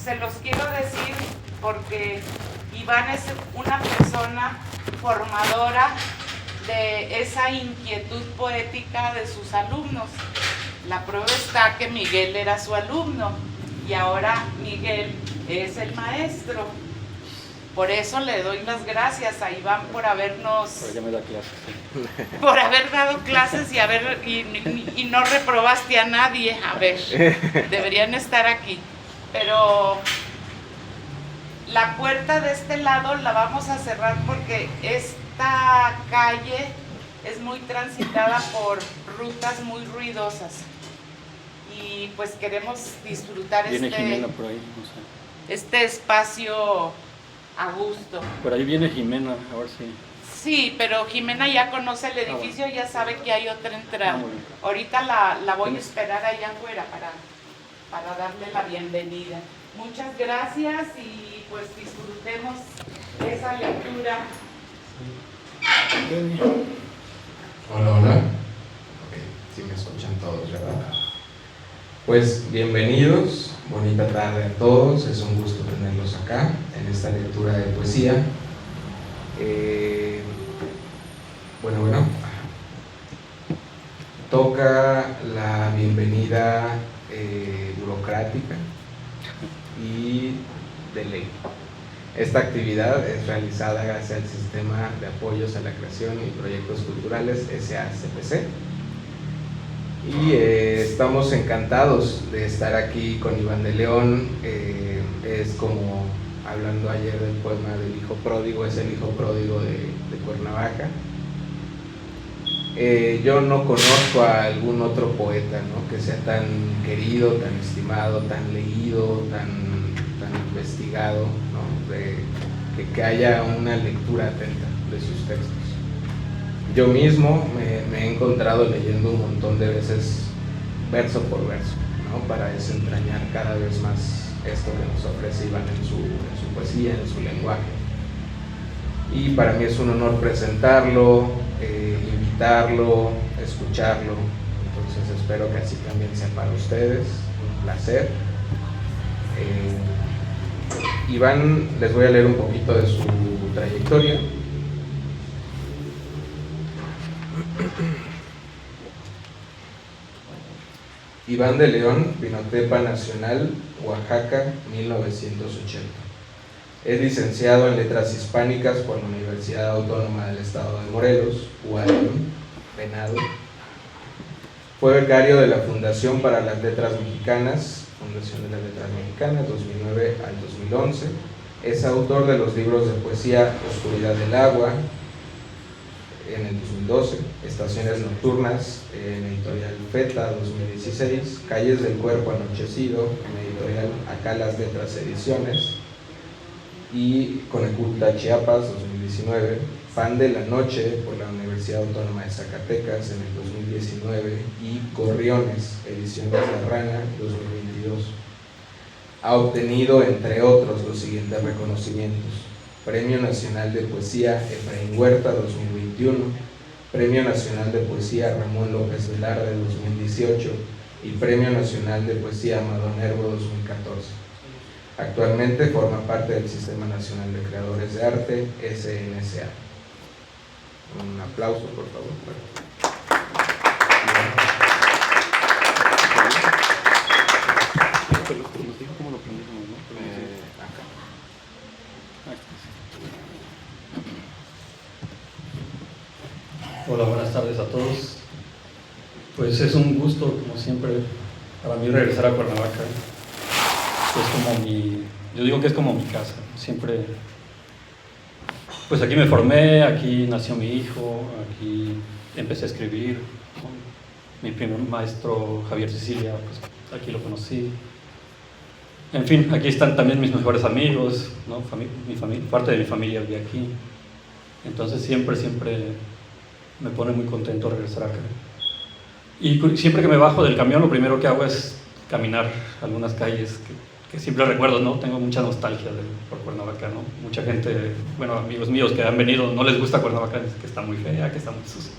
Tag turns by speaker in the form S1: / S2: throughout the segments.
S1: se los quiero decir porque Iván es una persona formadora de esa inquietud poética de sus alumnos. La prueba está que Miguel era su alumno y ahora Miguel es el maestro. Por eso le doy las gracias a Iván por habernos...
S2: Pero ya me da clases. Sí.
S1: Por haber dado clases y no reprobaste a nadie. A ver, deberían estar aquí. Pero la puerta de este lado la vamos a cerrar porque esta calle es muy transitada por rutas muy ruidosas. Y pues queremos disfrutar
S2: Viene Jimena por ahí, no sé.
S1: este espacio a gusto.
S2: Por ahí viene Jimena, a ver si...
S1: Sí, pero Jimena ya conoce el edificio, ya sabe que hay otra entrada.
S2: Bueno.
S1: Ahorita la voy a esperar allá afuera para darle la bienvenida. Muchas gracias y pues disfrutemos esa lectura.
S3: Hola, hola. Ok, sí me escuchan todos, ¿verdad? Pues bienvenidos, bonita tarde a todos, es un gusto tenerlos acá en esta lectura de poesía. Bueno, toca la bienvenida burocrática y de ley. Esta actividad es realizada gracias al Sistema de Apoyos a la Creación y Proyectos Culturales SACPC. Y estamos encantados de estar aquí con Iván de León. Es como, hablando ayer del poema del hijo pródigo, es el hijo pródigo de Cuernavaca. Yo no conozco a algún otro poeta, ¿no?, que sea tan querido, tan estimado, tan leído, tan investigado, ¿no?, que haya una lectura atenta de sus textos. Yo mismo me he encontrado leyendo un montón de veces verso por verso, ¿no?, para desentrañar cada vez más esto que nos ofrece Iván en su poesía, en su lenguaje. Y para mí es un honor presentarlo, invitarlo, escucharlo. Entonces espero que así también sea para ustedes, un placer. Iván, les voy a leer un poquito de su trayectoria. Iván de León, Pinotepa Nacional, Oaxaca, 1980. Es licenciado en Letras Hispánicas por la Universidad Autónoma del Estado de Morelos, UAM, Venado. Fue becario de la Fundación para las Letras Mexicanas, Fundación de las Letras Mexicanas, 2009 al 2011. Es autor de los libros de poesía Oscuridad del Agua, en el 2012, Estaciones Nocturnas, en editorial Feta, 2016, Calles del Cuerpo Anochecido, en editorial Acá las Letras Ediciones, y Coneculta Chiapas, 2019, Pan de la Noche, por la Universidad Autónoma de Zacatecas, en el 2019, y Gorriones, ediciones La Rana, 2022. Ha obtenido, entre otros, los siguientes reconocimientos: Premio Nacional de Poesía Efraín Huerta 2021, Premio Nacional de Poesía Ramón López Velarde 2018 y Premio Nacional de Poesía Amado Nervo 2014. Actualmente forma parte del Sistema Nacional de Creadores de Arte, SNSA. Un aplauso, por favor.
S2: ¿Cómo lo aprendimos, no?
S3: Acá.
S2: Hola, buenas tardes a todos. Pues es un gusto, como siempre, para mí regresar a Cuernavaca. Es como yo digo que es como mi casa. Siempre, pues aquí me formé, aquí nació mi hijo, aquí empecé a escribir. Mi primer maestro, Javier Sicilia, pues aquí lo conocí. En fin, aquí están también mis mejores amigos, ¿no? Parte de mi familia vive aquí. Entonces siempre me pone muy contento regresar acá. Y siempre que me bajo del camión, lo primero que hago es caminar algunas calles que siempre recuerdo, ¿no? Tengo mucha nostalgia por Cuernavaca, ¿no? Mucha gente, bueno, amigos míos que han venido, no les gusta Cuernavaca, dicen que está muy fea, que está muy sucia.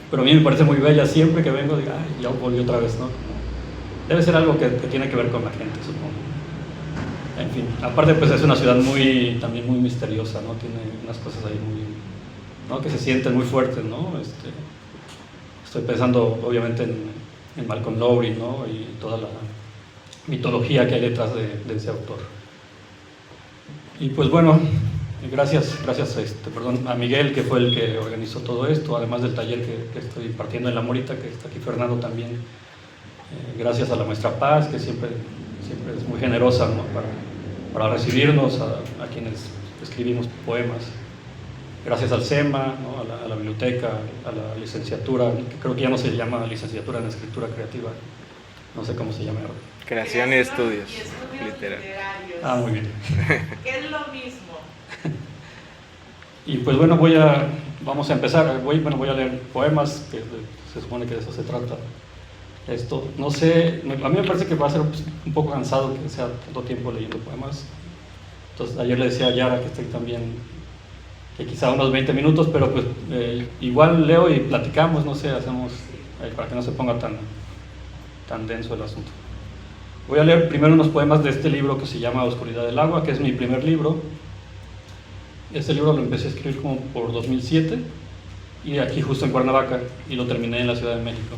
S2: Pero a mí me parece muy bella. Siempre que vengo, digo, ay, ya volví otra vez, ¿no? Debe ser algo que tiene que ver con la gente, supongo. En fin, aparte pues es una ciudad también muy misteriosa, ¿no? Tiene unas cosas ahí ¿no? Que se sienten muy fuertes, ¿no? Estoy pensando obviamente en Malcolm Lowry, ¿no? Y toda la mitología que hay detrás de ese autor. Y pues bueno, gracias a Miguel, que fue el que organizó todo esto, además del taller que estoy impartiendo en La Morita, que está aquí Fernando también. Gracias a la maestra Paz, que siempre es muy generosa, ¿no? para recibirnos a quienes escribimos poemas. Gracias al SEMA, ¿no? a la biblioteca, a la licenciatura, que creo que ya no se llama licenciatura en escritura creativa, no sé cómo se llama ahora.
S3: Creación y estudios literarios.
S2: Muy bien.
S1: Que es lo mismo.
S2: Y pues bueno, vamos a empezar. Voy a leer poemas, que se supone que de eso se trata. Esto, no sé, a mí me parece que va a ser un poco cansado que sea tanto tiempo leyendo poemas. Entonces ayer le decía a Yara que estoy también, que quizá unos 20 minutos, pero pues igual leo y platicamos, no sé, hacemos para que no se ponga tan denso el asunto. Voy a leer primero unos poemas de este libro que se llama Oscuridad del Agua, que es mi primer libro. Este libro lo empecé a escribir como por 2007 y aquí justo en Cuernavaca, y lo terminé en la Ciudad de México.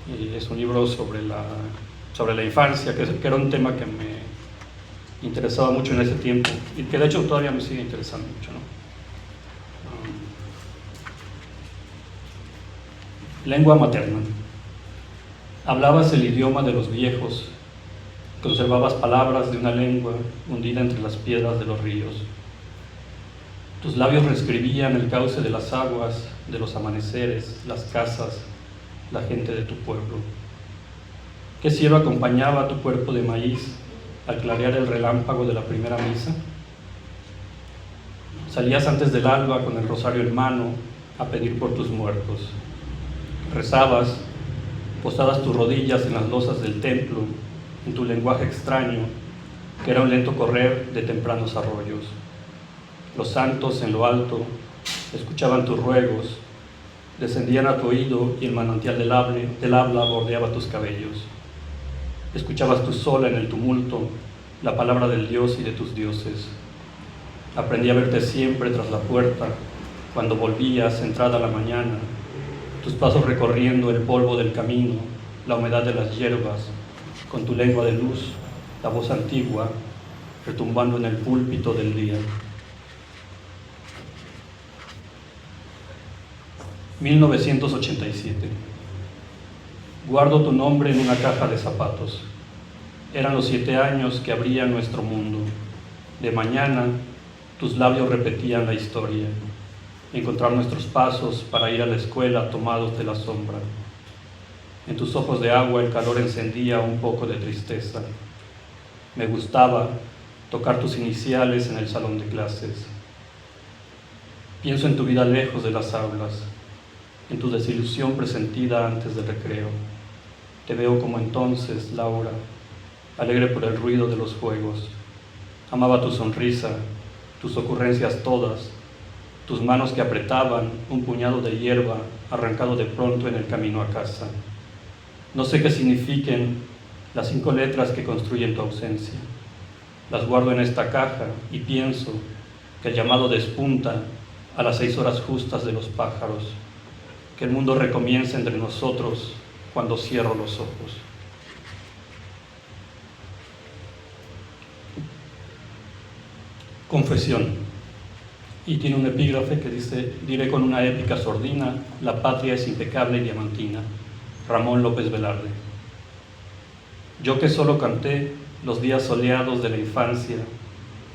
S2: Y es un libro sobre la infancia, que era un tema que me interesaba mucho en ese tiempo y que de hecho todavía me sigue interesando mucho, ¿no? Lengua materna. Hablabas el idioma de los viejos, conservabas palabras de una lengua hundida entre las piedras de los ríos. Tus labios reescribían el cauce de las aguas, de los amaneceres, las casas, la gente de tu pueblo. ¿Qué cielo acompañaba a tu cuerpo de maíz al clarear el relámpago de la primera misa? Salías antes del alba con el rosario en mano a pedir por tus muertos. Rezabas, posadas tus rodillas en las losas del templo, en tu lenguaje extraño, que era un lento correr de tempranos arroyos. Los santos en lo alto escuchaban tus ruegos, descendían a tu oído y el manantial del habla bordeaba tus cabellos. Escuchabas tú sola en el tumulto la palabra del Dios y de tus dioses. Aprendí a verte siempre tras la puerta, cuando volvías, entrada la mañana, tus pasos recorriendo el polvo del camino, la humedad de las hierbas, con tu lengua de luz, la voz antigua, retumbando en el púlpito del día. 1987. Guardo tu nombre en una caja de zapatos. Eran los 7 años que abrían nuestro mundo. De mañana, tus labios repetían la historia. Encontrar nuestros pasos para ir a la escuela tomados de la sombra. En tus ojos de agua el calor encendía un poco de tristeza. Me gustaba tocar tus iniciales en el salón de clases. Pienso en tu vida lejos de las aulas, en tu desilusión presentida antes del recreo. Te veo como entonces, Laura, alegre por el ruido de los juegos. Amaba tu sonrisa, tus ocurrencias todas, tus manos que apretaban un puñado de hierba arrancado de pronto en el camino a casa. No sé qué signifiquen las 5 letras que construyen tu ausencia. Las guardo en esta caja y pienso que el llamado despunta a las 6 horas justas de los pájaros, que el mundo recomienza entre nosotros cuando cierro los ojos. Confesión. Y tiene un epígrafe que dice: diré con una épica sordina, la patria es impecable y diamantina. Ramón López Velarde. Yo que solo canté los días soleados de la infancia,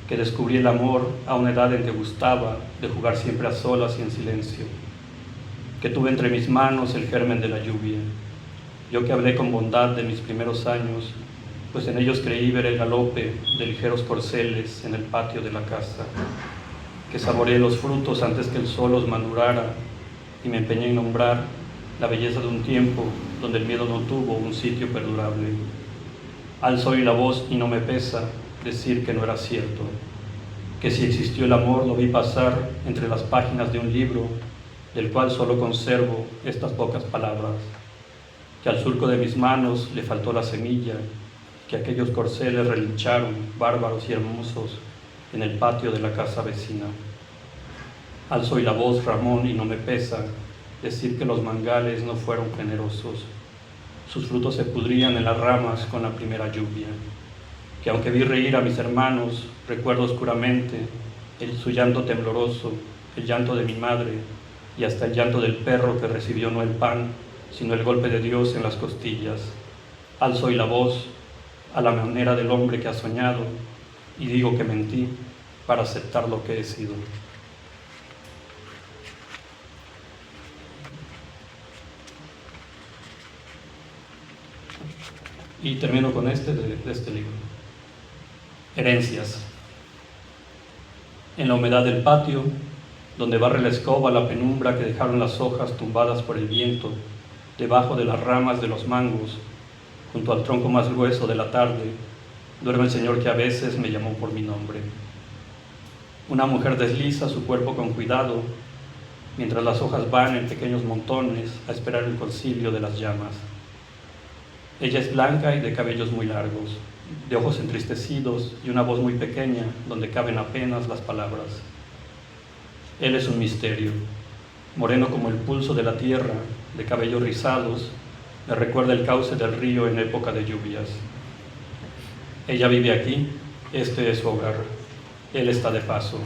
S2: que descubrí el amor a una edad en que gustaba de jugar siempre a solas y en silencio, que tuve entre mis manos el germen de la lluvia. Yo que hablé con bondad de mis primeros años, pues en ellos creí ver el galope de ligeros corceles en el patio de la casa, que saboreé los frutos antes que el sol los madurara y me empeñé en nombrar la belleza de un tiempo donde el miedo no tuvo un sitio perdurable. Alzo hoy la voz y no me pesa decir que no era cierto, que si existió el amor lo vi pasar entre las páginas de un libro del cual solo conservo estas pocas palabras, que al surco de mis manos le faltó la semilla que aquellos corceles relincharon, bárbaros y hermosos, en el patio de la casa vecina. Alzo hoy la voz, Ramón, y no me pesa decir que los mangales no fueron generosos. Sus frutos se pudrían en las ramas con la primera lluvia. Que aunque vi reír a mis hermanos, recuerdo oscuramente su llanto tembloroso, el llanto de mi madre y hasta el llanto del perro que recibió no el pan, sino el golpe de Dios en las costillas. Alzo hoy la voz a la manera del hombre que ha soñado y digo que mentí para aceptar lo que he sido. Y termino con este de este libro. Herencias. En la humedad del patio, donde barre la escoba la penumbra que dejaron las hojas tumbadas por el viento, debajo de las ramas de los mangos, junto al tronco más grueso de la tarde, duerme el señor que a veces me llamó por mi nombre. Una mujer desliza su cuerpo con cuidado, mientras las hojas van en pequeños montones a esperar el concilio de las llamas. Ella es blanca y de cabellos muy largos, de ojos entristecidos y una voz muy pequeña donde caben apenas las palabras. Él es un misterio, moreno como el pulso de la tierra, de cabellos rizados, me recuerda el cauce del río en época de lluvias. Ella vive aquí, este es su hogar, él está de paso.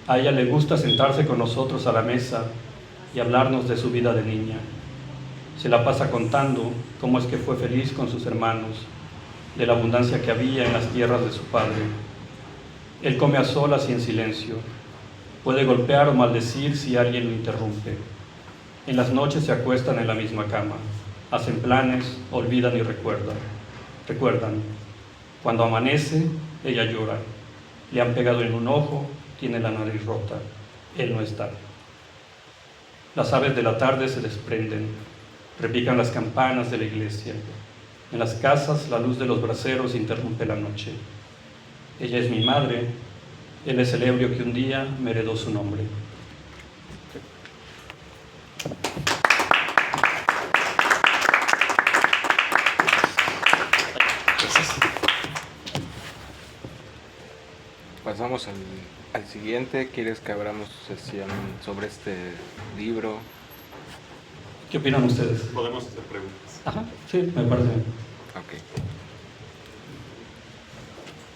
S2: A ella le gusta sentarse con nosotros a la mesa y hablarnos de su vida de niña. Se la pasa contando cómo es que fue feliz con sus hermanos, de la abundancia que había en las tierras de su padre. Él come a solas y en silencio. Puede golpear o maldecir si alguien lo interrumpe. En las noches se acuestan en la misma cama, hacen planes, olvidan y recuerdan. Cuando amanece, ella llora. Le han pegado en un ojo, tiene la nariz rota. Él no está. Las aves de la tarde se desprenden. Repican las campanas de la iglesia. En las casas la luz de los braseros interrumpe la noche. Ella es mi madre, él es el ebrio que un día me heredó su nombre.
S3: Pasamos al siguiente. ¿Quieres que abramos sesión sobre este libro?
S2: ¿Qué opinan ustedes?
S4: Podemos hacer preguntas.
S2: Ajá, sí, me parece bien.
S3: Ok.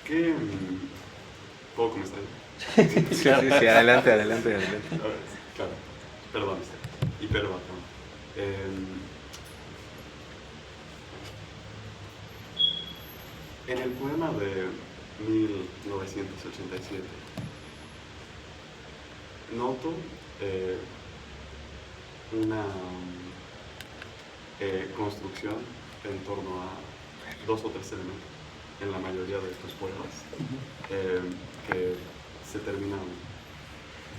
S4: ¿Qué? ¿Puedo comenzar?
S3: Sí, adelante.
S4: A ver, claro, perdón, y perdón. En el poema de 1987, noto una construcción en torno a 2 o 3 elementos en la mayoría de estos poemas que se terminan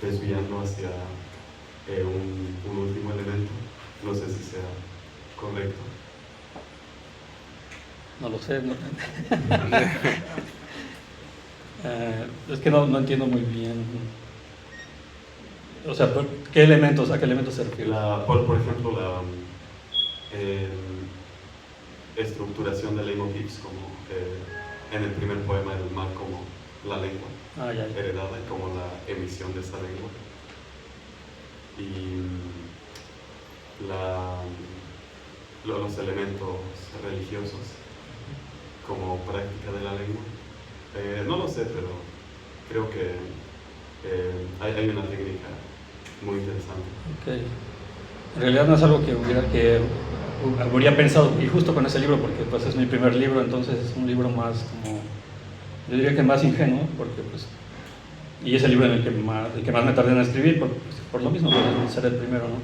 S4: desviando hacia un último elemento. No sé si sea correcto.
S2: No lo sé. No. Es que no entiendo muy bien. O sea, ¿qué elementos, ¿a qué elementos se refiere?
S4: Por ejemplo, la estructuración de leitmotivs, como en el primer poema del mar, como la lengua heredada y como la emisión de esa lengua. Y los elementos religiosos como práctica de la lengua. No lo sé, pero creo que hay una técnica muy interesante.
S2: Okay. En realidad no es algo que habría pensado, y justo con ese libro, porque pues es mi primer libro, entonces es un libro más como, yo diría que más ingenuo, porque pues, y es el libro en el que más me tardé en escribir, por lo mismo, por ser el primero, ¿no?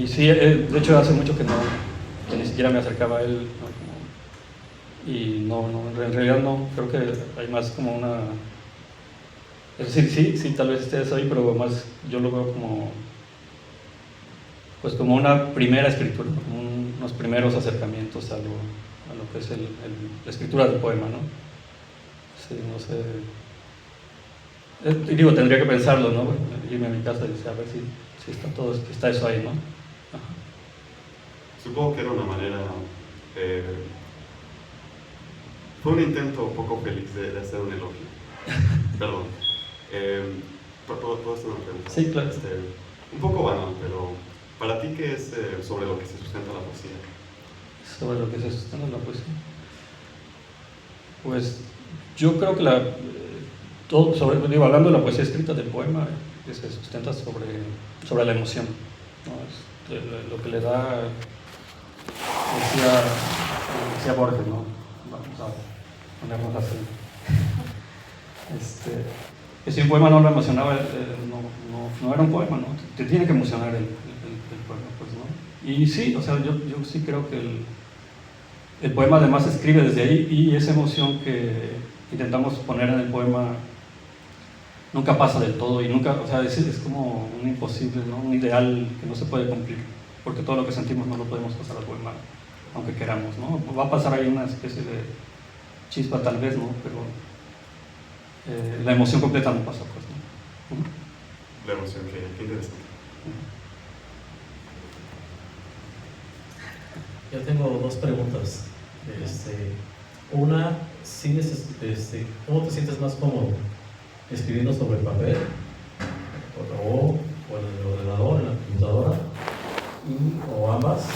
S2: Y sí, de hecho hace mucho que ni siquiera me acercaba a él, ¿no? Y no, en realidad no, creo que hay más como una, es decir, sí, tal vez estés ahí, pero más yo lo veo como, pues como una primera escritura, como unos primeros acercamientos a lo que es la escritura del poema, ¿no? Sí, no sé. Digo, tendría que pensarlo, ¿no? Irme a mi casa y decir, a ver si está eso ahí, ¿no? Ajá.
S4: Supongo que era una manera fue un intento poco feliz de hacer un elogio. Perdón. ¿Puedo hacer una pregunta?
S2: Sí, claro.
S4: Un poco banal, pero ¿para ti qué es sobre lo que se sustenta la poesía?
S2: Sobre lo que se sustenta la poesía. Pues yo creo que hablando de la poesía escrita, del poema, que se sustenta sobre la emoción, ¿no? Es lo que le da, decía Borges, ¿no? Vamos a ponernos así. Que si un poema no lo emocionaba, no era un poema, ¿no? Te tiene que emocionar el poema, pues, ¿no? Y sí, o sea, yo sí creo que el poema además se escribe desde ahí, y esa emoción que intentamos poner en el poema nunca pasa del todo, y nunca, o sea, es como un imposible, ¿no? Un ideal que no se puede cumplir, porque todo lo que sentimos no lo podemos pasar al poema, aunque queramos, ¿no? Va a pasar ahí una especie de chispa tal vez, ¿no? Pero la emoción completa no pasa, pues, ¿no?
S4: La emoción, qué interesante.
S5: Yo tengo dos preguntas. Una, ¿cómo te sientes más cómodo? ¿Escribiendo sobre papel o en el ordenador, en la computadora, o ambas?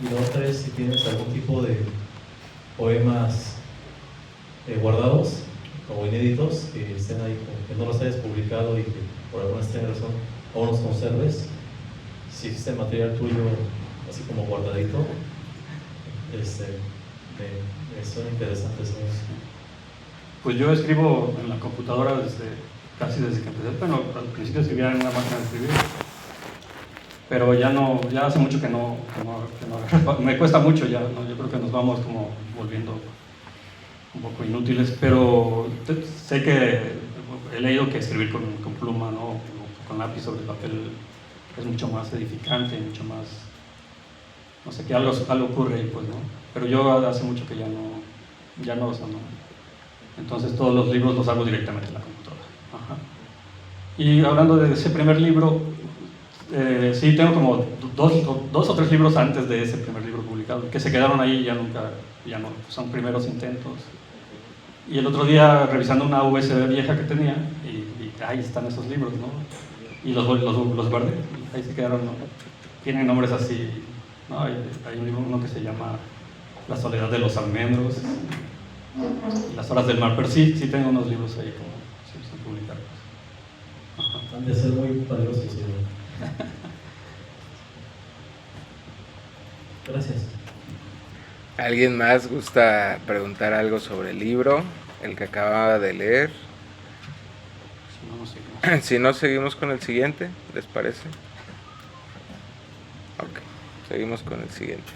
S5: Y la otra es si tienes algún tipo de poemas guardados o inéditos que estén ahí, que no los hayas publicado y que por alguna extraña razón aún los conserves. Si existe material tuyo así como guardadito, me suena interesante eso.
S2: Pues yo escribo en la computadora casi desde que empecé. Bueno, al principio escribía en una máquina de escribir, pero ya hace mucho que no me cuesta mucho ya, ¿no? Yo creo que nos vamos como volviendo un poco inútiles, pero sé que he leído que escribir con pluma, ¿no? O con lápiz sobre papel es mucho más edificante, mucho más, no sé, que algo ocurre ahí, pues, ¿no? Pero yo hace mucho que ya no, o sea, no. Entonces todos los libros los hago directamente en la computadora. Ajá. Y hablando de ese primer libro, sí, tengo como dos o tres libros antes de ese primer libro publicado, que se quedaron ahí y ya no, son primeros intentos. Y el otro día, revisando una USB vieja que tenía, y ahí están esos libros, ¿no? Y los guardé, y ahí se quedaron, ¿no? Tienen nombres así, ¿no? Hay un libro, uno que se llama La soledad de los almendros, Las horas del mar, pero sí tengo unos libros ahí como sin publicar. Ajá.
S5: Han de ser muy valiosos, ¿sí? Gracias.
S3: ¿Alguien más gusta preguntar algo sobre el libro, el que acababa de leer? Si no, seguimos con el siguiente, ¿les parece? Ok, seguimos con el siguiente.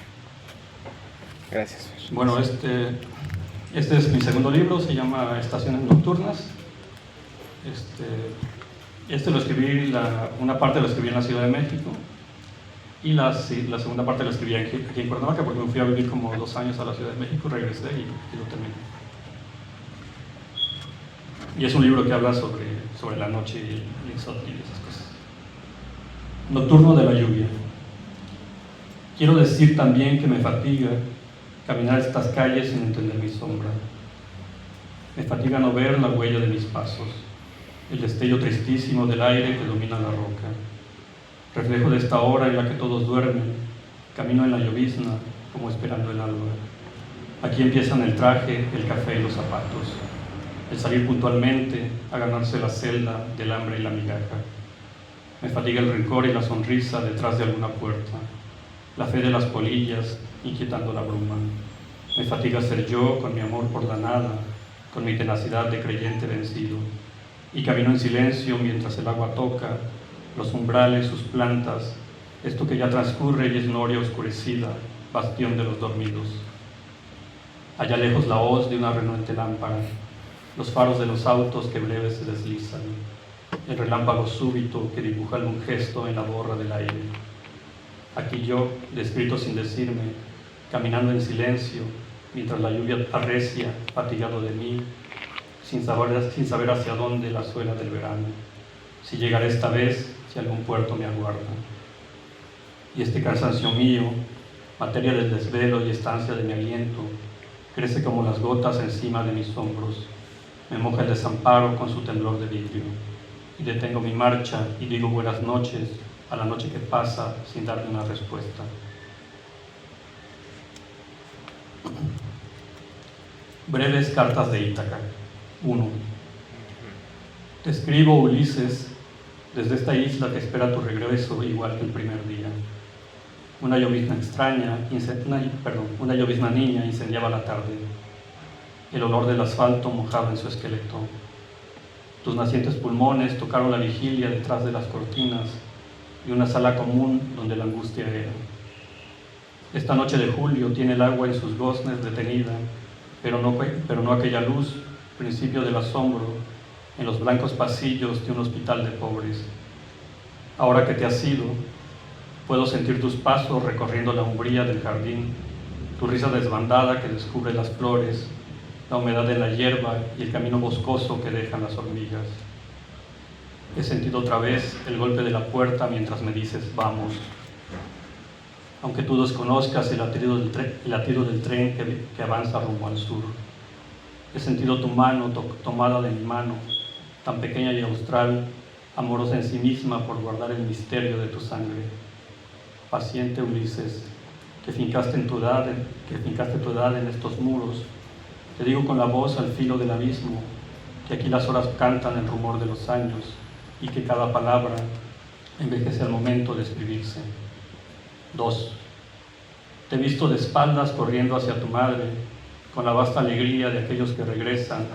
S3: Gracias.
S2: Bueno, este es mi segundo libro, se llama Estaciones Nocturnas. Lo escribí, una parte lo escribí en la Ciudad de México, y la segunda parte la escribí aquí en Cuernavaca, porque me fui a vivir como 2 años a la Ciudad de México, regresé y lo terminé. Y es un libro que habla sobre la noche y el insomnio y esas cosas. Nocturno de la lluvia. Quiero decir también que me fatiga caminar estas calles sin entender mi sombra. Me fatiga no ver la huella de mis pasos, el destello tristísimo del aire que domina la roca. Reflejo de esta hora en la que todos duermen, camino en la llovizna como esperando el alba. Aquí empiezan el traje, el café y los zapatos, el salir puntualmente a ganarse la celda del hambre y la migaja. Me fatiga el rencor y la sonrisa detrás de alguna puerta, la fe de las polillas inquietando la bruma. Me fatiga ser yo con mi amor por la nada, con mi tenacidad de creyente vencido, y camino en silencio mientras el agua toca los umbrales, sus plantas, esto que ya transcurre y es noria oscurecida, bastión de los dormidos. Allá lejos la hoz de una renuente lámpara, los faros de los autos que breves se deslizan, el relámpago súbito que dibuja un gesto en la borra del aire. Aquí yo, descrito sin decirme, caminando en silencio, mientras la lluvia arrecia, fatigado de mí, sin saber hacia dónde la suela del verano, si llegaré esta vez, si algún puerto me aguarda. Y este cansancio mío, materia del desvelo y estancia de mi aliento, crece como las gotas encima de mis hombros. Me moja el desamparo con su temblor de vidrio. Y detengo mi marcha y digo buenas noches a la noche que pasa sin darle una respuesta. Breves cartas de Ítaca. 1. Te escribo, Ulises, desde esta isla que espera tu regreso igual que el primer día. Una llovizna niña incendiaba la tarde. El olor del asfalto mojaba en su esqueleto. Tus nacientes pulmones tocaron la vigilia detrás de las cortinas de una sala común donde la angustia era. Esta noche de julio tiene el agua en sus goznes detenida, pero no aquella luz, principio del asombro, en los blancos pasillos de un hospital de pobres. Ahora que te has ido, puedo sentir tus pasos recorriendo la umbría del jardín, tu risa desbandada que descubre las flores, la humedad de la hierba y el camino boscoso que dejan las hormigas. He sentido otra vez el golpe de la puerta mientras me dices vamos. Aunque tú desconozcas el latido del tren que avanza rumbo al sur. He sentido tu mano tomada de mi mano, tan pequeña y austral, amorosa en sí misma por guardar el misterio de tu sangre. Paciente Ulises, que fincaste tu edad en estos muros, te digo con la voz al filo del abismo, que aquí las horas cantan el rumor de los años y que cada palabra envejece al momento de escribirse. 2. Te he visto de espaldas corriendo hacia tu madre, con la vasta alegría de aquellos que regresan.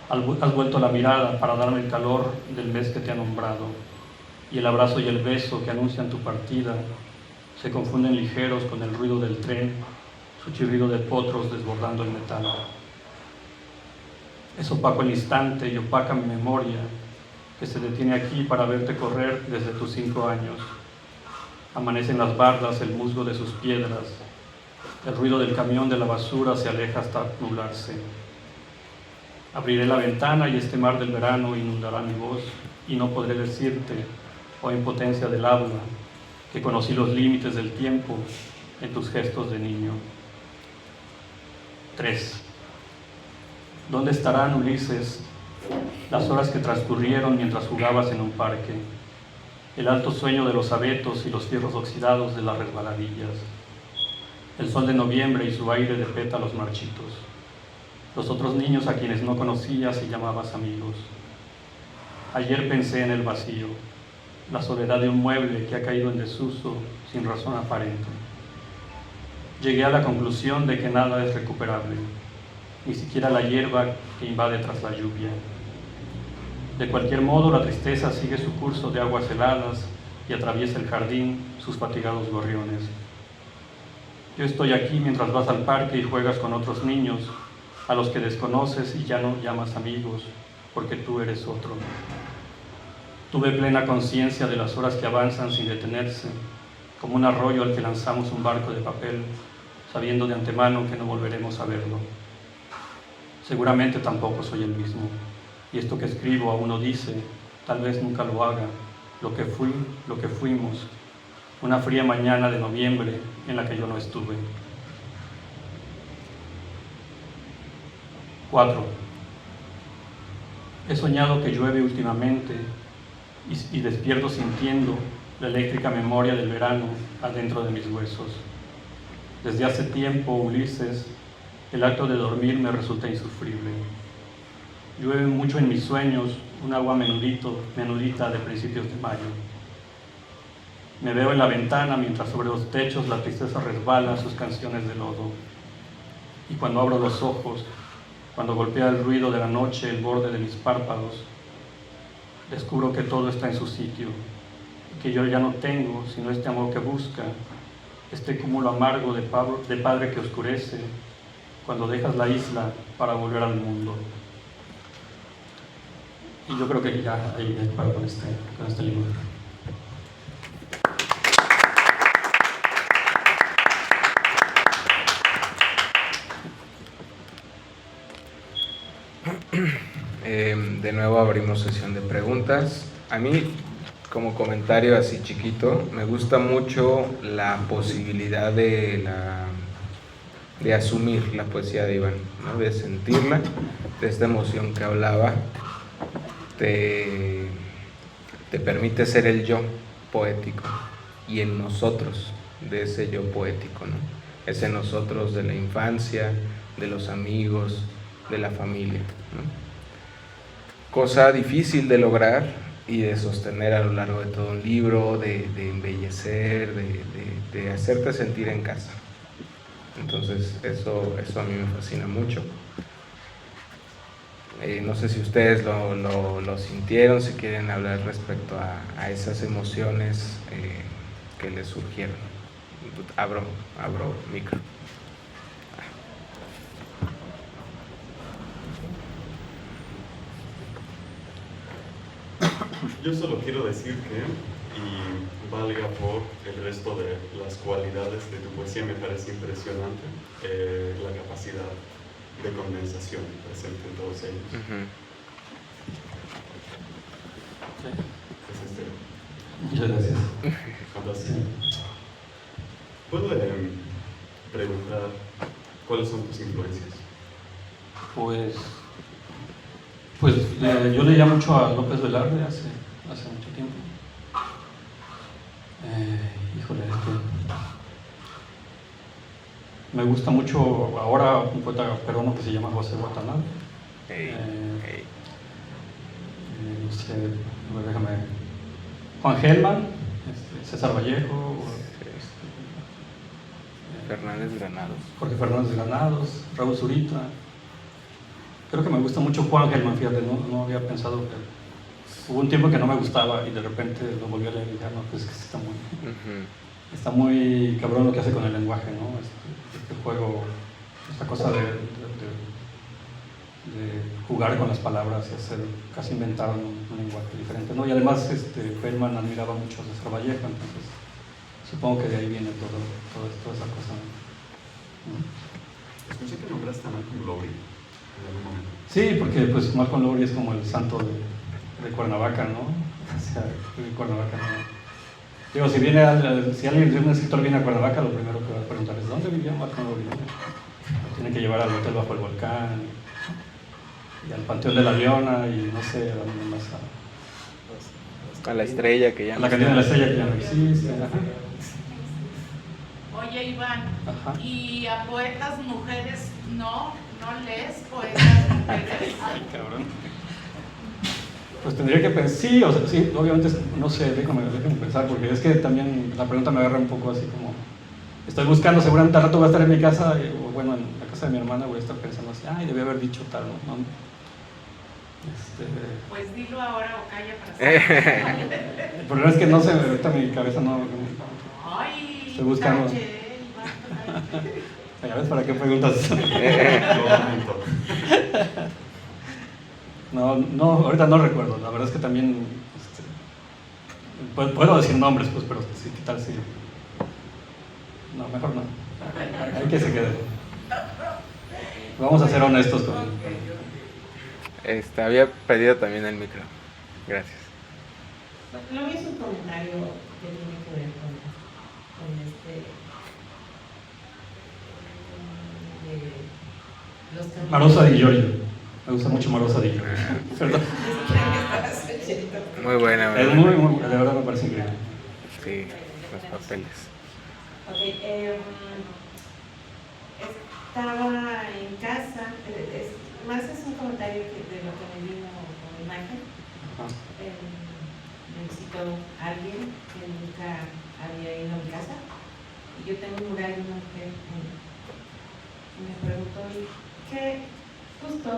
S2: Has vuelto la mirada para darme el calor del mes que te ha nombrado, y el abrazo y el beso que anuncian tu partida se confunden ligeros con el ruido del tren, su chirrido de potros desbordando el metal. Es opaco el instante y opaca mi memoria, que se detiene aquí para verte correr desde tus 5 años. Amanecen las bardas, el musgo de sus piedras, el ruido del camión de la basura se aleja hasta nublarse. Abriré la ventana y este mar del verano inundará mi voz y no podré decirte, oh impotencia del habla, que conocí los límites del tiempo en tus gestos de niño. 3. ¿Dónde estarán, Ulises, las horas que transcurrieron mientras jugabas en un parque? El alto sueño de los abetos y los fierros oxidados de las resbaladillas. El sol de noviembre y su aire de pétalos marchitos. Los otros niños a quienes no conocías y llamabas amigos. Ayer pensé en el vacío, la soledad de un mueble que ha caído en desuso sin razón aparente. Llegué a la conclusión de que nada es recuperable, ni siquiera la hierba que invade tras la lluvia. De cualquier modo, la tristeza sigue su curso de aguas heladas y atraviesa el jardín sus fatigados gorriones. Yo estoy aquí mientras vas al parque y juegas con otros niños, a los que desconoces y ya no llamas amigos, porque tú eres otro. Tuve plena conciencia de las horas que avanzan sin detenerse, como un arroyo al que lanzamos un barco de papel, sabiendo de antemano que no volveremos a verlo. Seguramente tampoco soy el mismo, y esto que escribo aún no dice, tal vez nunca lo haga, lo que fui, lo que fuimos, una fría mañana de noviembre en la que yo no estuve. 4. He soñado que llueve últimamente y despierto sintiendo la eléctrica memoria del verano adentro de mis huesos. Desde hace tiempo, Ulises, el acto de dormir me resulta insufrible. Llueve mucho en mis sueños, un agua menudita de principios de mayo. Me veo en la ventana mientras sobre los techos la tristeza resbala sus canciones de lodo. Y cuando abro los ojos, cuando golpea el ruido de la noche el borde de mis párpados, descubro que todo está en su sitio, y que yo ya no tengo sino este amor que busca, este cúmulo amargo de padre que oscurece cuando dejas la isla para volver al mundo. Y yo creo que ya ahí paro con este libro.
S3: De nuevo abrimos sesión de preguntas. A mí, como comentario así chiquito, me gusta mucho la posibilidad de de asumir la poesía de Iván, ¿no? De sentirla, de esta emoción que hablaba, te permite ser el yo poético y el nosotros de ese yo poético, ¿no? Ese nosotros de la infancia, de los amigos, de la familia, ¿no? Cosa difícil de lograr y de sostener a lo largo de todo un libro, de embellecer, de hacerte sentir en casa. Entonces eso a mí me fascina mucho. No sé si ustedes lo sintieron, si quieren hablar respecto a esas emociones que les surgieron. Abro micro.
S4: Yo solo quiero decir que, y valga por el resto de las cualidades de tu poesía, me parece impresionante la capacidad de condensación presente en todos ellos.
S5: Muchas gracias.
S4: Ahora sí. ¿Puedo preguntar cuáles son tus influencias?
S2: Pues yo leía mucho a López Velarde hace mucho tiempo. Híjole, me gusta mucho ahora un poeta peruano que se llama José Watanabe. No sé, a ver, déjame. Juan Gelman, César Vallejo,
S3: Fernández Granados.
S2: Jorge Fernández Granados, Raúl Zurita. Creo que me gusta mucho Juan Gelman, fíjate, no había pensado que... Hubo un tiempo que no me gustaba y de repente lo volví a leer y ya no, pues es que está muy cabrón lo que hace con el lenguaje, ¿no? Este juego, esta cosa de jugar con las palabras y hacer, casi inventar un lenguaje diferente, ¿no? Y además Gelman admiraba mucho a César Vallejo, entonces supongo que de ahí viene toda esa cosa, ¿no?
S4: Escuché que nombraste a Malcolm Lowry en algún momento.
S2: Sí, porque pues Malcolm Lowry es como el santo de Cuernavaca, ¿no? O sea, de Cuernavaca, ¿no? Digo, si un escritor viene a Cuernavaca, lo primero que va a preguntar es ¿dónde vivía Malcolm Lowry? Lo tiene que llevar al hotel bajo el volcán y al Panteón de la Leona y no sé, a dónde más
S3: A la estrella que ya
S2: a la cantina de la estrella que ya no existe. Ajá.
S1: Oye, Iván,
S2: Ajá.
S1: ¿y a poetas mujeres no lees poetas mujeres?
S2: Ay, cabrón. Pues tendría que pensar, sí, o sea, sí, obviamente, no sé, déjame pensar, porque es que también la pregunta me agarra un poco así como, estoy buscando, seguramente al rato voy a estar en mi casa, o bueno, en la casa de mi hermana voy a estar pensando así, ay, debí haber dicho tal, ¿no?
S1: Pues dilo ahora o calla para siempre.
S2: El problema es que no sé, ahorita mi cabeza no...
S1: Ay,
S2: Estoy buscando.
S1: calle, Iván.
S2: ¿Ya ves para qué preguntas? No, ahorita no recuerdo, la verdad es que también puedo decir nombres, pues, pero sí, ¿qué tal si? No, mejor no. Hay que se quede. Vamos a ser honestos con
S3: Había pedido también el micro. Gracias.
S6: Lo mío es un comentario que tiene que ver con los caminos.
S2: Marosa Di Giorgio. Me gusta mucho Marosa Di Giorgio. Perdón.
S3: Muy buena,
S2: Es
S3: ¿verdad?
S2: muy, de verdad me parece increíble.
S3: Sí, los papeles.
S6: Ok, estaba en casa, más es un comentario de lo que me vino como imagen. Me visitó alguien que nunca había ido a mi casa y yo tengo un mural de una mujer y me preguntó ¿qué? Justo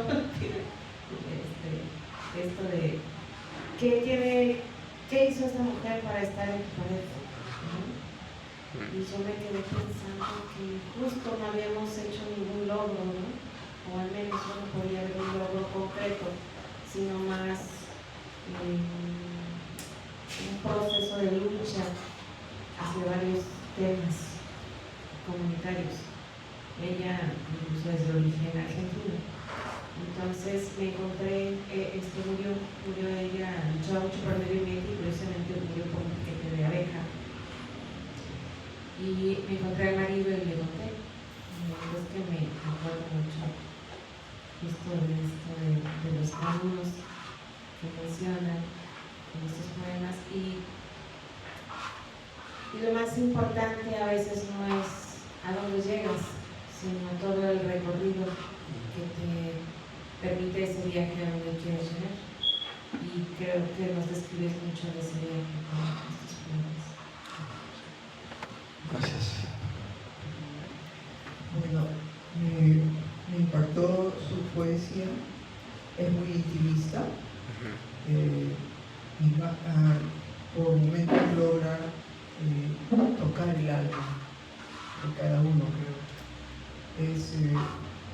S6: esto de ¿qué hizo esta mujer para estar en tu pared? ¿No? Y yo me quedé pensando que justo no habíamos hecho ningún logro, ¿no? O al menos no podía haber un logro concreto, sino más un proceso de lucha hacia varios temas comunitarios. Ella incluso es de origen argentino. Entonces me encontré, murió ella, luchaba mucho por el medio ambiente y curiosamente murió por un piquete de abeja. Y me encontré al marido y le conté. es que me acuerdo mucho justo de esto de los caminos que mencionan en estos poemas y lo más importante a veces no es a dónde llegas, sino todo el recorrido que te permite ese viaje a donde quieres llegar. Y creo que nos describes mucho de ese viaje con estos poemas.
S2: Gracias.
S7: Bueno, me impactó su poesía, es muy intimista, por momentos logra tocar el alma de cada uno, creo.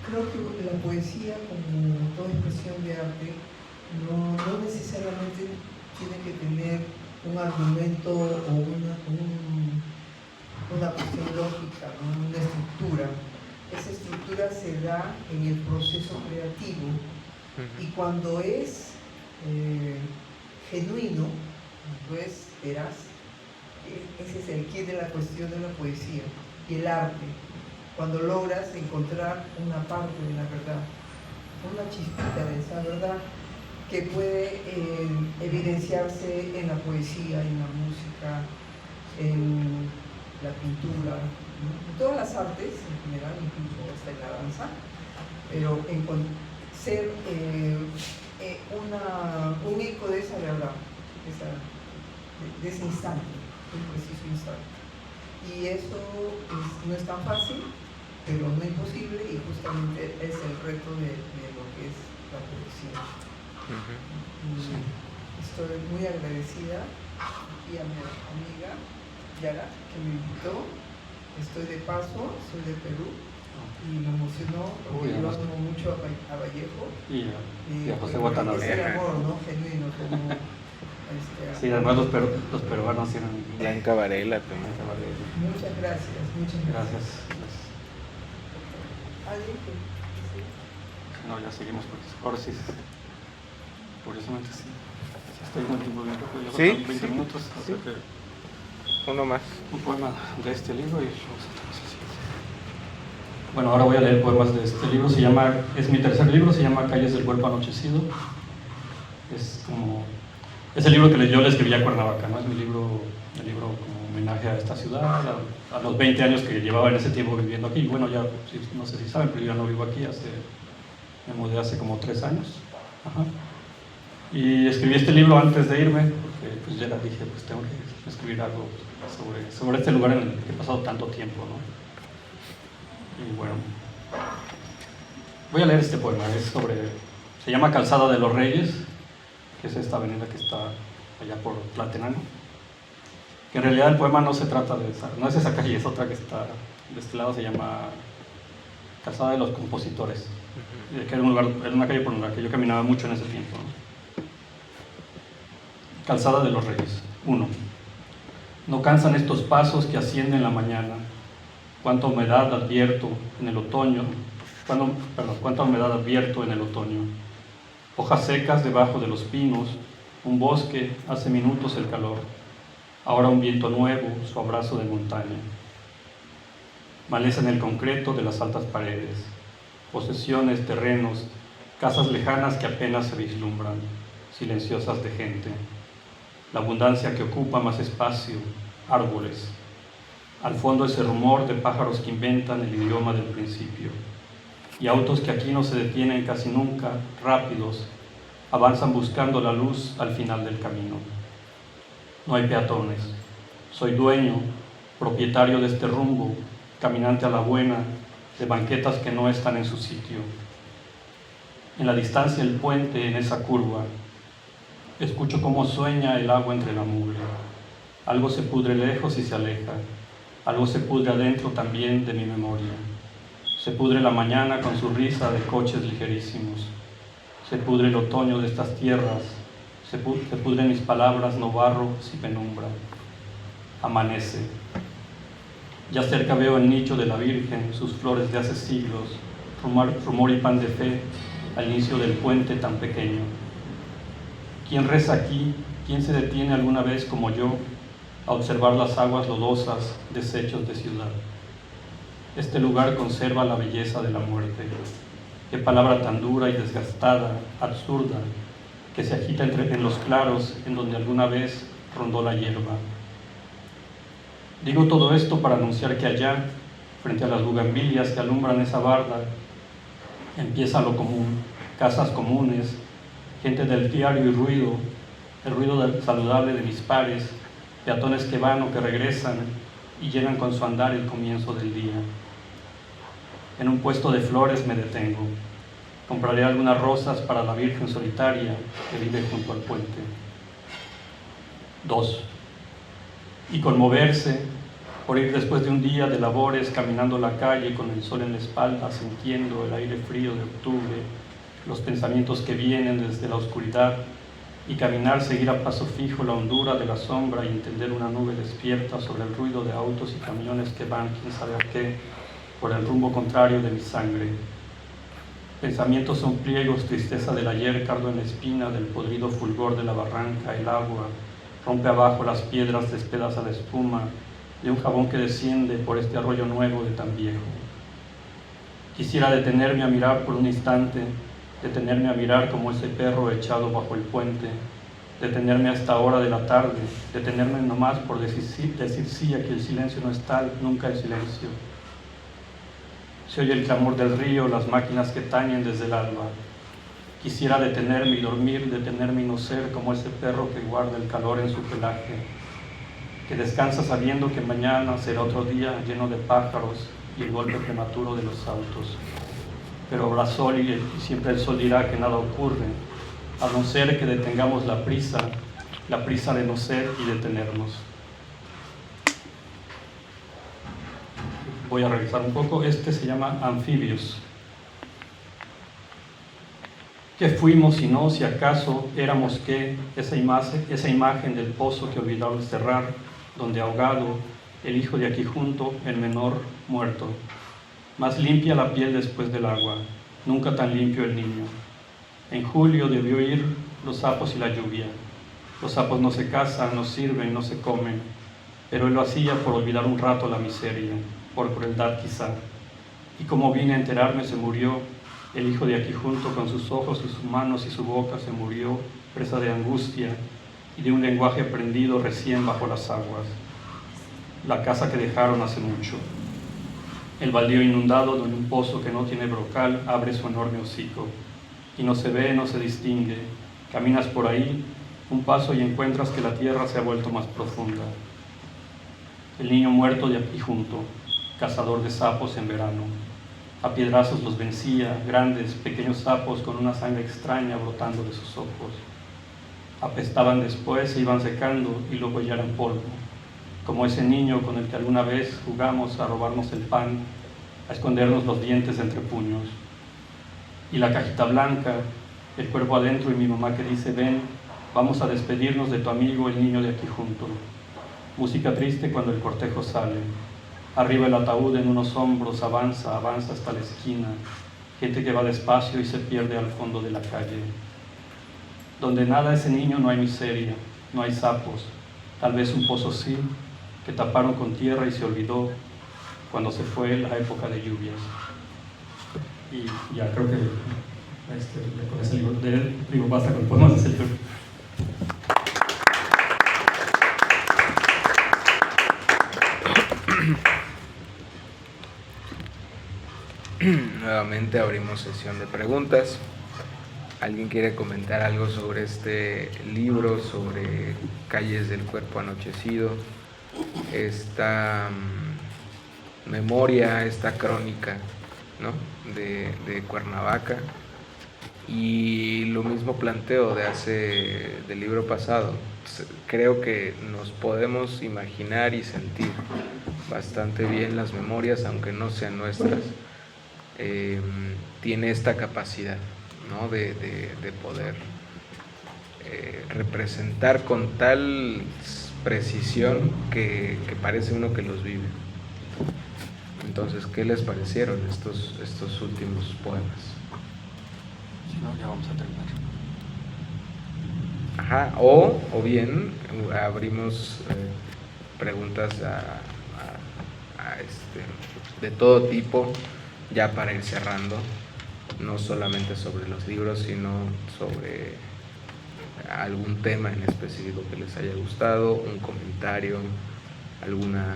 S7: Creo que la poesía, como toda expresión de arte, no necesariamente tiene que tener un argumento o una cuestión lógica, ¿no? Una estructura. Esa estructura se da en el proceso creativo y cuando es genuino, cuando es veraz, ese es el quid de la cuestión de la poesía y el arte. Cuando logras encontrar una parte de la verdad, una chispita de esa verdad que puede evidenciarse en la poesía, en la música, en la pintura, ¿no? En todas las artes en general, incluso hasta en la danza, pero en ser un eco de esa verdad, de ese instante, un preciso instante. Y eso no es tan fácil, pero no imposible, y justamente es el reto de lo que es la poesía. Estoy muy agradecida y a mi amiga Yara, que me invitó. Estoy de paso, soy de Perú y me emocionó porque yo amo mucho a Vallejo
S2: y a José Botanova.
S7: Es el amor, ¿no? Genuino, como
S2: sí, además los peruanos tienen
S3: Blanca Varela también.
S7: Muchas gracias, muchas gracias.
S2: Gracias.
S7: ¿Alguien que
S2: No, ya seguimos porque ahora sí. Curiosamente sí. Estoy en el tiempo bien poco, llevo
S3: ¿Sí?
S2: 20 minutos.
S3: Sí.
S2: Así que
S3: Uno más.
S2: un poema de este libro y vamos a hacer eso. Bueno, ahora voy a leer poemas de este libro. Es mi tercer libro, se llama Calles del Cuerpo Anochecido. Es el libro que yo le escribí a Cuernavaca, ¿no? Es el libro como homenaje a esta ciudad, a los 20 años que llevaba en ese tiempo viviendo aquí. Bueno, ya no sé si saben, pero yo ya no vivo aquí, me mudé hace como 3 años. Ajá. Y escribí este libro antes de irme, porque pues ya dije, pues tengo que escribir algo sobre este lugar en el que he pasado tanto tiempo, ¿no? Y bueno, voy a leer este poema, se llama Calzada de los Reyes, que es esta avenida que está allá por Tlatenango. Que en realidad el poema no se trata de esa, no es esa calle, es otra que está de este lado, se llama Calzada de los Compositores, que era una calle por la que yo caminaba mucho en ese tiempo, ¿no? Calzada de los Reyes. 1. No cansan estos pasos que ascienden la mañana. Cuánta humedad advierto en el otoño. Cuánta humedad advierto en el otoño. Hojas secas debajo de los pinos. Un bosque, hace minutos el calor. Ahora un viento nuevo, su abrazo de montaña. Maleza en el concreto de las altas paredes. Posesiones, terrenos, casas lejanas que apenas se vislumbran, silenciosas de gente. La abundancia que ocupa más espacio, árboles. Al fondo ese rumor de pájaros que inventan el idioma del principio. Y autos que aquí no se detienen casi nunca, rápidos, avanzan buscando la luz al final del camino. No hay peatones. Soy dueño, propietario de este rumbo, caminante a la buena, de banquetas que no están en su sitio. En la distancia el puente en esa curva. Escucho cómo sueña el agua entre la mugre. Algo se pudre lejos y se aleja. Algo se pudre adentro también de mi memoria. Se pudre la mañana con su risa de coches ligerísimos. Se pudre el otoño de estas tierras. Se pudren mis palabras, no barro, si penumbra. Amanece. Ya cerca veo el nicho de la Virgen, sus flores de hace siglos, rumor y pan de fe, al inicio del puente tan pequeño. ¿Quién reza aquí? ¿Quién se detiene alguna vez como yo a observar las aguas lodosas, desechos de ciudad? Este lugar conserva la belleza de la muerte. Qué palabra tan dura y desgastada, absurda, que se agita en los claros en donde alguna vez rondó la hierba. Digo todo esto para anunciar que allá, frente a las bugambilias que alumbran esa barda, empieza lo común, casas comunes, gente del diario y ruido, el ruido saludable de mis pares, peatones que van o que regresan y llegan con su andar el comienzo del día. En un puesto de flores me detengo. Compraré algunas rosas para la Virgen solitaria que vive junto al puente. 2. Y conmoverse por ir después de un día de labores caminando la calle con el sol en la espalda, sintiendo el aire frío de octubre, los pensamientos que vienen desde la oscuridad, y caminar, seguir a paso fijo la hondura de la sombra y entender una nube despierta sobre el ruido de autos y camiones que van, quién sabe a qué, por el rumbo contrario de mi sangre. Pensamientos son pliegos, tristeza del ayer, cardo en la espina del podrido fulgor de la barranca, el agua, rompe abajo las piedras, despedaza la espuma de un jabón que desciende por este arroyo nuevo de tan viejo. Quisiera detenerme a mirar por un instante, detenerme a mirar como ese perro echado bajo el puente, detenerme a esta hora de la tarde, detenerme nomás por decir sí a que el silencio no es tal, nunca el silencio. Se oye el clamor del río, las máquinas que tañen desde el alba. Quisiera detenerme y dormir, detenerme y no ser como ese perro que guarda el calor en su pelaje, que descansa sabiendo que mañana será otro día lleno de pájaros y el golpe prematuro de los autos. Pero habrá sol y siempre el sol dirá que nada ocurre, a no ser que detengamos la prisa de no ser y detenernos. Voy a revisar un poco. Este se llama Anfibios. ¿Qué fuimos si no, si acaso éramos qué? Esa imagen del pozo que olvidaron cerrar, donde ahogado, el hijo de aquí junto, el menor muerto. Más limpia la piel después del agua, nunca tan limpio el niño. En julio debió ir los sapos y la lluvia. Los sapos no se casan, no sirven, no se comen, pero él lo hacía por olvidar un rato la miseria, por crueldad quizá. Y como vine a enterarme, se murió el hijo de aquí junto, con sus ojos y sus manos y su boca se murió, presa de angustia y de un lenguaje aprendido recién bajo las aguas. La casa que dejaron hace mucho. El baldío inundado donde un pozo que no tiene brocal abre su enorme hocico. Y no se ve, no se distingue. Caminas por ahí, un paso y encuentras que la tierra se ha vuelto más profunda. El niño muerto de aquí junto, cazador de sapos en verano. A piedrazos los vencía, grandes, pequeños sapos con una sangre extraña brotando de sus ojos. Apestaban después, se iban secando y luego ya eran polvo, como ese niño con el que alguna vez jugamos a robarnos el pan, a escondernos los dientes entre puños. Y la cajita blanca, el cuerpo adentro y mi mamá que dice, ven, vamos a despedirnos de tu amigo el niño de aquí junto. Música triste cuando el cortejo sale. Arriba el ataúd en unos hombros, avanza hasta la esquina. Gente que va despacio y se pierde al fondo de la calle. Donde nada ese niño no hay miseria, no hay sapos, tal vez un pozo sí, que taparon con tierra y se olvidó cuando se fue la época de lluvias. Y ya creo que con ese libro de él, digo, basta con poemas de ese libro.
S3: Nuevamente abrimos sesión de preguntas. ¿Alguien quiere comentar algo sobre este libro, sobre Calles del Cuerpo Anochecido? Esta memoria, esta crónica, ¿no?, de Cuernavaca. Y lo mismo planteo del libro pasado. Creo que nos podemos imaginar y sentir bastante bien las memorias, aunque no sean nuestras. Tiene esta capacidad, ¿no?, de poder representar con tal precisión que parece uno que los vive. Entonces, ¿qué les parecieron estos últimos poemas?
S2: Si no, ya vamos a terminar.
S3: Ajá, o bien abrimos preguntas de todo tipo, ya para ir cerrando, no solamente sobre los libros, sino sobre algún tema en específico que les haya gustado, un comentario, alguna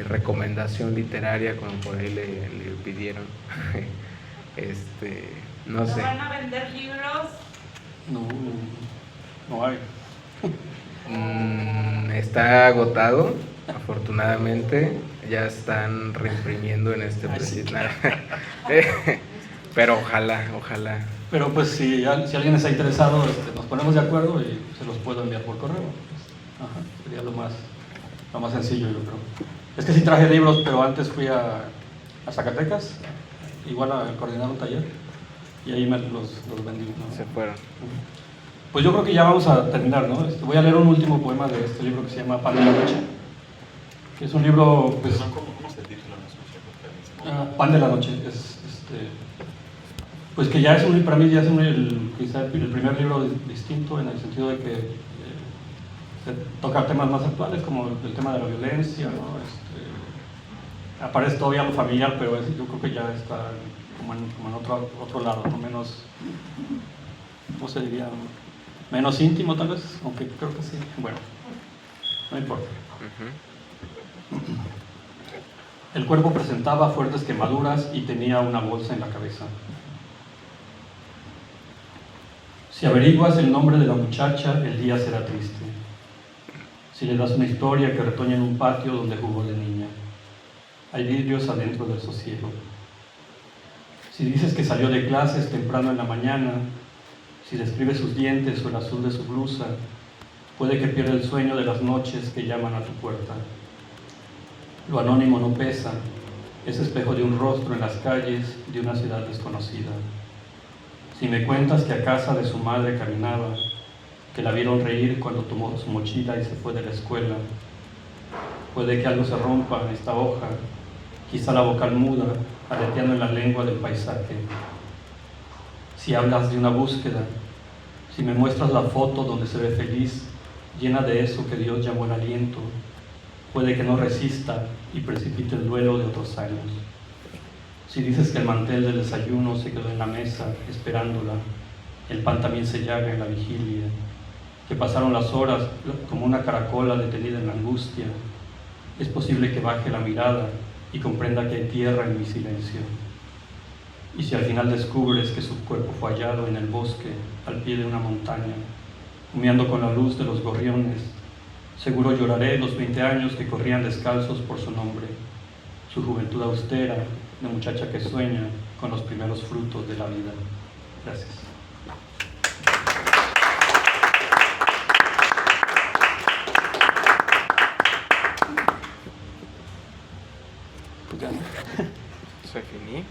S3: recomendación literaria, como por ahí le pidieron. No sé.
S1: ¿Van a vender libros?
S2: No hay.
S3: Está agotado, afortunadamente. Ya están reimprimiendo en este preciso. Pero ojalá.
S2: Pero pues si alguien está interesado, nos ponemos de acuerdo y se los puedo enviar por correo. Ajá, sería lo más sencillo, yo creo. Es que sí traje libros, pero antes fui a Zacatecas, igual a coordinar un taller, y ahí los vendí, ¿no?
S3: Se fueron.
S2: Pues yo creo que ya vamos a terminar, ¿no? Voy a leer un último poema de este libro que se llama Pan de la Noche, que es un libro, pues...
S4: ¿Cómo se titula?
S2: Pan de la Noche, pues que ya es para mí ya es quizá el primer libro distinto, en el sentido de que se toca temas más actuales, como el tema de la violencia, ¿no? Aparece todavía lo familiar, pero yo creo que ya está como en otro lado, ¿no? Menos, ¿cómo se diría? Menos íntimo tal vez, aunque creo que sí. Bueno, no importa. El cuerpo presentaba fuertes quemaduras y tenía una bolsa en la cabeza. Si averiguas el nombre de la muchacha, el día será triste. Si le das una historia que retoña en un patio donde jugó de niña. Hay vidrios adentro del sosiego. Si dices que salió de clases temprano en la mañana, si describes sus dientes o el azul de su blusa, puede que pierda el sueño de las noches que llaman a tu puerta. Lo anónimo no pesa, es espejo de un rostro en las calles de una ciudad desconocida. Si me cuentas que a casa de su madre caminaba, que la vieron reír cuando tomó su mochila y se fue de la escuela, puede que algo se rompa en esta hoja, quizá la vocal muda, aleteando en la lengua del paisaje. Si hablas de una búsqueda, si me muestras la foto donde se ve feliz, llena de eso que Dios llamó el aliento, puede que no resista y precipite el duelo de otros años. Si dices que el mantel del desayuno se quedó en la mesa esperándola, el pan también se llaga en la vigilia, que pasaron las horas como una caracola detenida en la angustia, es posible que baje la mirada y comprenda que hay tierra en mi silencio. Y si al final descubres que su cuerpo fue hallado en el bosque, al pie de una montaña, humeando con la luz de los gorriones, seguro lloraré los 20 años que corrían descalzos por su nombre, su juventud austera, de muchacha que sueña con los primeros frutos de la vida. Gracias.
S3: Se finí.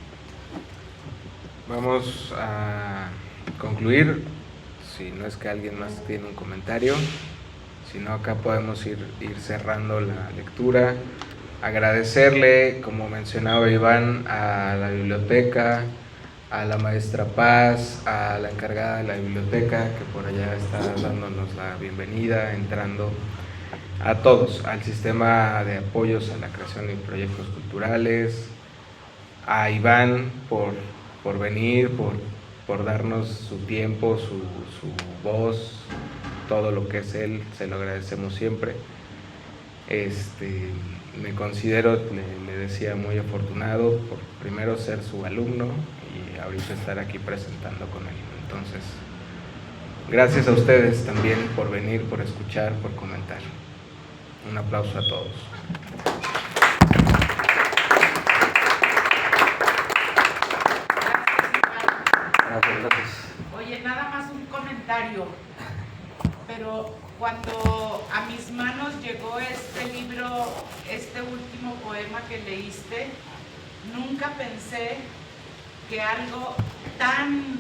S3: Vamos a concluir, si no es que alguien más tiene un comentario, si no, acá podemos ir cerrando la lectura. Agradecerle, como mencionaba Iván, a la biblioteca, a la maestra Paz, a la encargada de la biblioteca, que por allá está dándonos la bienvenida, entrando, a todos, al sistema de apoyos a la creación de proyectos culturales, a Iván por venir, por darnos su tiempo, su voz, todo lo que es él, se lo agradecemos siempre. Me considero, le decía, muy afortunado por primero ser su alumno y ahorita estar aquí presentando con él. Entonces, gracias a ustedes también por venir, por escuchar, por comentar. Un aplauso a todos.
S2: Gracias.
S1: Oye, nada más un comentario, pero cuando a mis manos llegó este libro, este último poema que leíste, nunca pensé que algo tan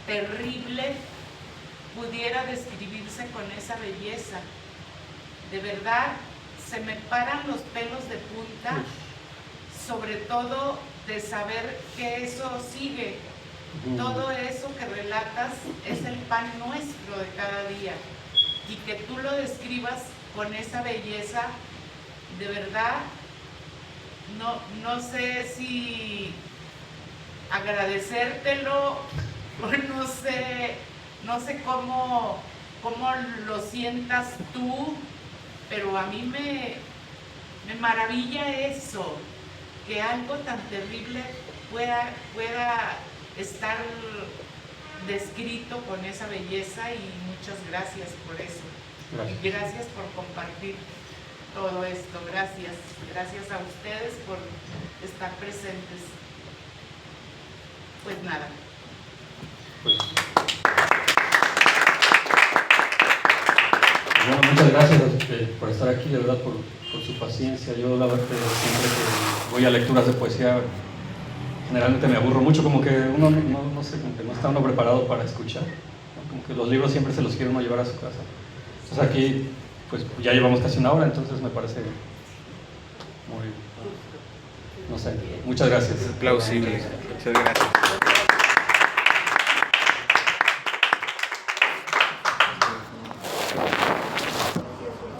S1: terrible pudiera describirse con esa belleza. De verdad, se me paran los pelos de punta, sobre todo de saber que eso sigue. Todo eso que relatas es el pan nuestro de cada día, y que tú lo describas con esa belleza de verdad, no sé si agradecértelo, o no sé cómo lo sientas tú, pero a mí me maravilla eso, que algo tan terrible pueda estar descrito con esa belleza, y muchas gracias por eso.
S2: Gracias.
S1: Y gracias por compartir todo esto. Gracias a ustedes por estar presentes. Pues nada.
S2: Pues, bueno, muchas gracias por estar aquí, de verdad, por su paciencia. Yo la verdad siempre que voy a lecturas de poesía, generalmente me aburro mucho, como que uno no sé, como que no está uno preparado para escuchar, ¿no? Como que los libros siempre se los quiere uno llevar a su casa. Entonces aquí pues ya llevamos casi una hora, entonces me parece muy, no sé, muchas gracias.
S3: Plausible. Muchas gracias.